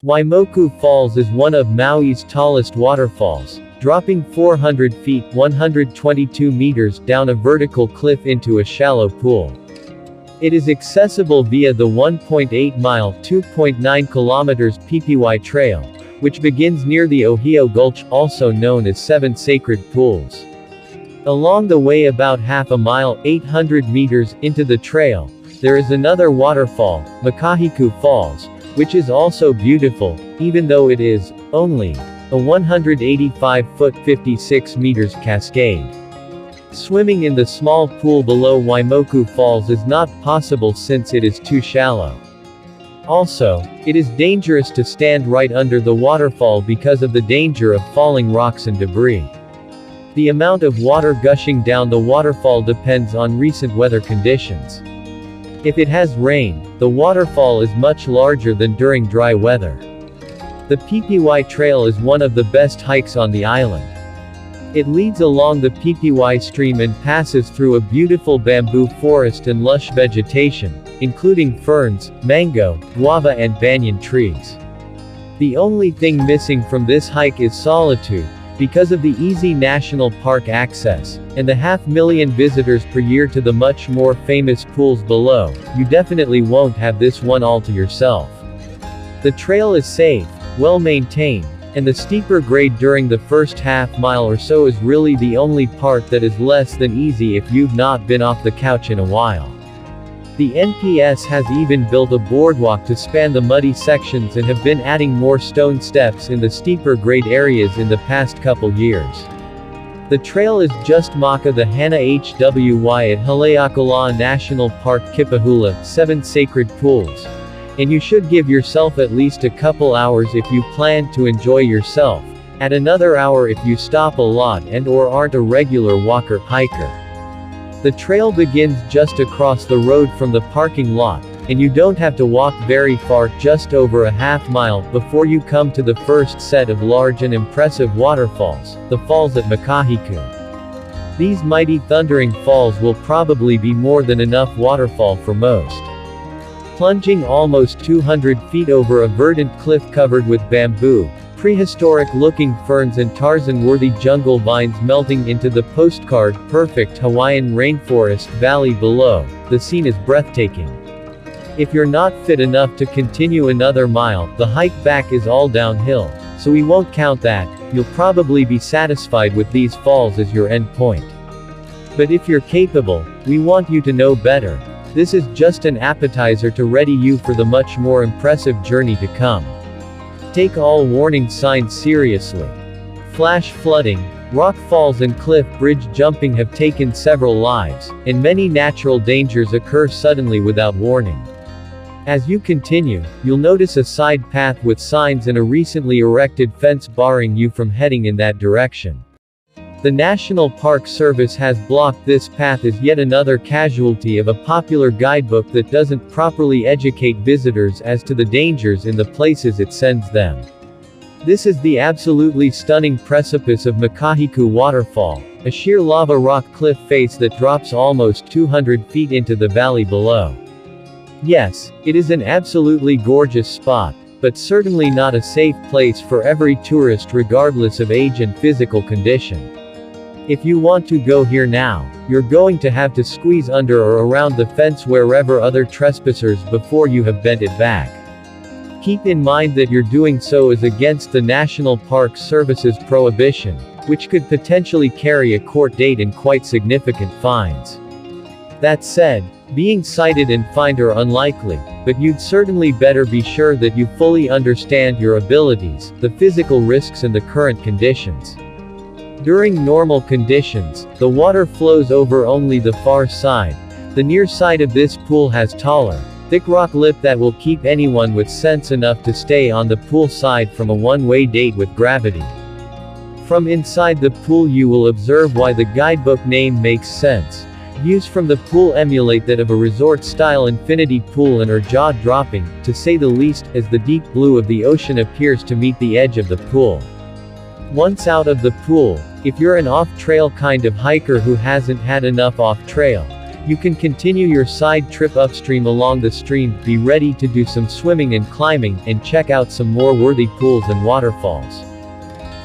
Waimoku Falls is one of Maui's tallest waterfalls, dropping 400 feet 122 meters down a vertical cliff into a shallow pool. It is accessible via the 1.8-mile (2.9 kilometers) PPY Trail, which begins near the Ohio Gulch, also known as Seven Sacred Pools. Along the way about half a mile (800 meters) into the trail, there is another waterfall, Waimoku Falls, which is also beautiful, even though it is only a 185-foot 56 meters cascade. Swimming in the small pool below Waimoku Falls is not possible since it is too shallow. Also, it is dangerous to stand right under the waterfall because of the danger of falling rocks and debris. The amount of water gushing down the waterfall depends on recent weather conditions. If it has rain, the waterfall is much larger than during dry weather. The PPY Trail is one of the best hikes on the island. It leads along the PPY stream and passes through a beautiful bamboo forest and lush vegetation, including ferns, mango, guava and banyan trees. The only thing missing from this hike is solitude, because of the easy national park access, and the 500,000 visitors per year to the much more famous pools below. You definitely won't have this one all to yourself. The trail is safe, well maintained, and the steeper grade during the first half mile or so is really the only part that is less than easy if you've not been off the couch in a while. The NPS has even built a boardwalk to span the muddy sections and have been adding more stone steps in the steeper grade areas in the past couple years. The trail is just maka the Hana Hwy at Haleakala National Park Kipahula, 7 Sacred Pools. And you should give yourself at least a couple hours if you plan to enjoy yourself, add another hour if you stop a lot and/or aren't a regular walker-hiker. The trail begins just across the road from the parking lot, and you don't have to walk very far, just over a half mile, before you come to the first set of large and impressive waterfalls, the falls at Waimoku. These mighty thundering falls will probably be more than enough waterfall for most. Plunging almost 200 feet over a verdant cliff covered with bamboo, prehistoric-looking ferns and Tarzan-worthy jungle vines melting into the postcard-perfect Hawaiian rainforest valley below, the scene is breathtaking. If you're not fit enough to continue another mile, the hike back is all downhill, so we won't count that. You'll probably be satisfied with these falls as your end point. But if you're capable, we want you to know better. This is just an appetizer to ready you for the much more impressive journey to come. Take all warning signs seriously. Flash flooding, rock falls and cliff bridge jumping have taken several lives, and many natural dangers occur suddenly without warning. As you continue, you'll notice a side path with signs and a recently erected fence barring you from heading in that direction. The National Park Service has blocked this path as yet another casualty of a popular guidebook that doesn't properly educate visitors as to the dangers in the places it sends them. This is the absolutely stunning precipice of Waimoku Waterfall, a sheer lava rock cliff face that drops almost 200 feet into the valley below. Yes, it is an absolutely gorgeous spot, but certainly not a safe place for every tourist regardless of age and physical condition. If you want to go here now, you're going to have to squeeze under or around the fence wherever other trespassers before you have bent it back. Keep in mind that you're doing so is against the National Park Service's prohibition, which could potentially carry a court date and quite significant fines. That said, being cited and fined are unlikely, but you'd certainly better be sure that you fully understand your abilities, the physical risks and the current conditions. During normal conditions, the water flows over only the far side. The near side of this pool has taller, thick rock lip that will keep anyone with sense enough to stay on the pool side from a one-way date with gravity. From inside the pool you will observe why the guidebook name makes sense. Views from the pool emulate that of a resort-style infinity pool and are jaw-dropping, to say the least, as the deep blue of the ocean appears to meet the edge of the pool. Once out of the pool, if you're an off-trail kind of hiker who hasn't had enough off-trail, You can continue your side trip upstream along the stream, be ready to do some swimming and climbing, and check out some more worthy pools and waterfalls.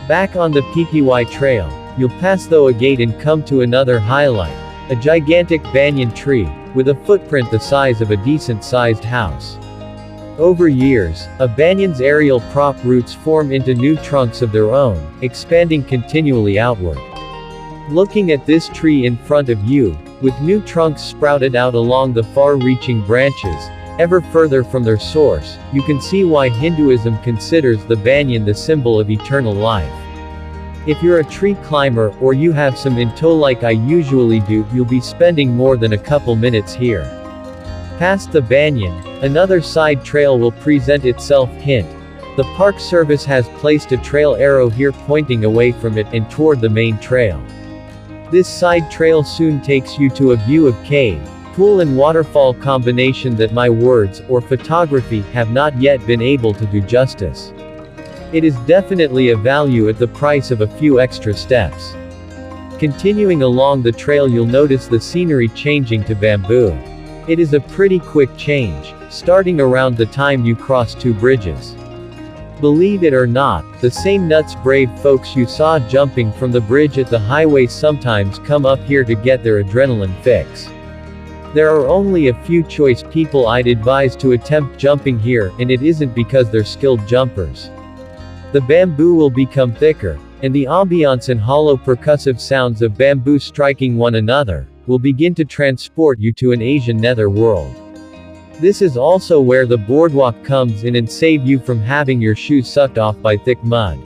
Back on the PPY Trail, you'll pass through a gate and come to another highlight, a gigantic banyan tree, with a footprint the size of a decent-sized house. Over years, a banyan's aerial prop roots form into new trunks of their own, expanding continually outward. Looking at this tree in front of you, with new trunks sprouted out along the far-reaching branches, ever further from their source, you can see why Hinduism considers the banyan the symbol of eternal life. If you're a tree climber, or you have some in tow like I usually do, you'll be spending more than a couple minutes here. Past the banyan, another side trail will present itself. Hint: the Park Service has placed a trail arrow here pointing away from it and toward the main trail. This side trail soon takes you to a view of cave, pool and waterfall combination that my words, or photography, have not yet been able to do justice. It is definitely a value at the price of a few extra steps. Continuing along the trail, you'll notice the scenery changing to bamboo. It is a pretty quick change, starting around the time you cross two bridges. Believe it or not, the same nuts brave folks you saw jumping from the bridge at the highway sometimes come up here to get their adrenaline fix. There are only a few choice people I'd advise to attempt jumping here, and it isn't because they're skilled jumpers. The bamboo will become thicker, and the ambiance and hollow percussive sounds of bamboo striking one another will begin to transport you to an Asian nether world. This is also where the boardwalk comes in and save you from having your shoes sucked off by thick mud.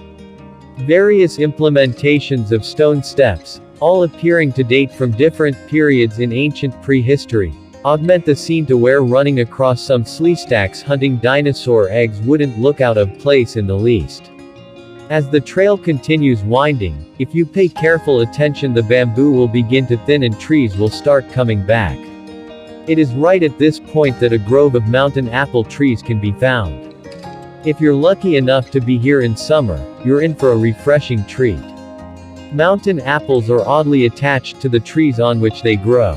Various implementations of stone steps, all appearing to date from different periods in ancient prehistory, augment the scene to where running across some sleestacks hunting dinosaur eggs wouldn't look out of place in the least. As the trail continues winding, if you pay careful attention, the bamboo will begin to thin and trees will start coming back. It is right at this point that a grove of mountain apple trees can be found. If you're lucky enough to be here in summer, you're in for a refreshing treat. Mountain apples are oddly attached to the trees on which they grow.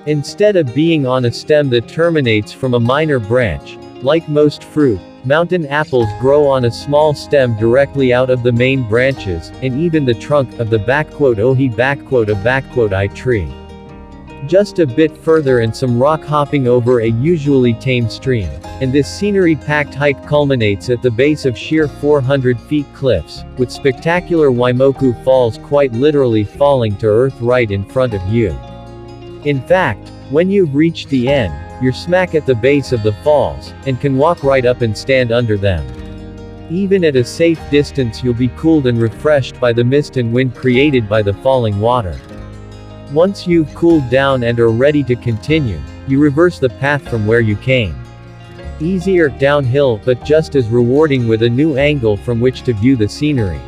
Instead of being on a stem that terminates from a minor branch, like most fruit, mountain apples grow on a small stem directly out of the main branches, and even the trunk of the ohi tree. Just a bit further and some rock hopping over a usually tame stream, and this scenery-packed hike culminates at the base of sheer 400 feet cliffs, with spectacular Waimoku Falls quite literally falling to earth right in front of you. In fact, when you've reached the end, you're smack at the base of the falls, and can walk right up and stand under them. Even at a safe distance, you'll be cooled and refreshed by the mist and wind created by the falling water. Once you've cooled down and are ready to continue, you reverse the path from where you came. Easier downhill, but just as rewarding with a new angle from which to view the scenery.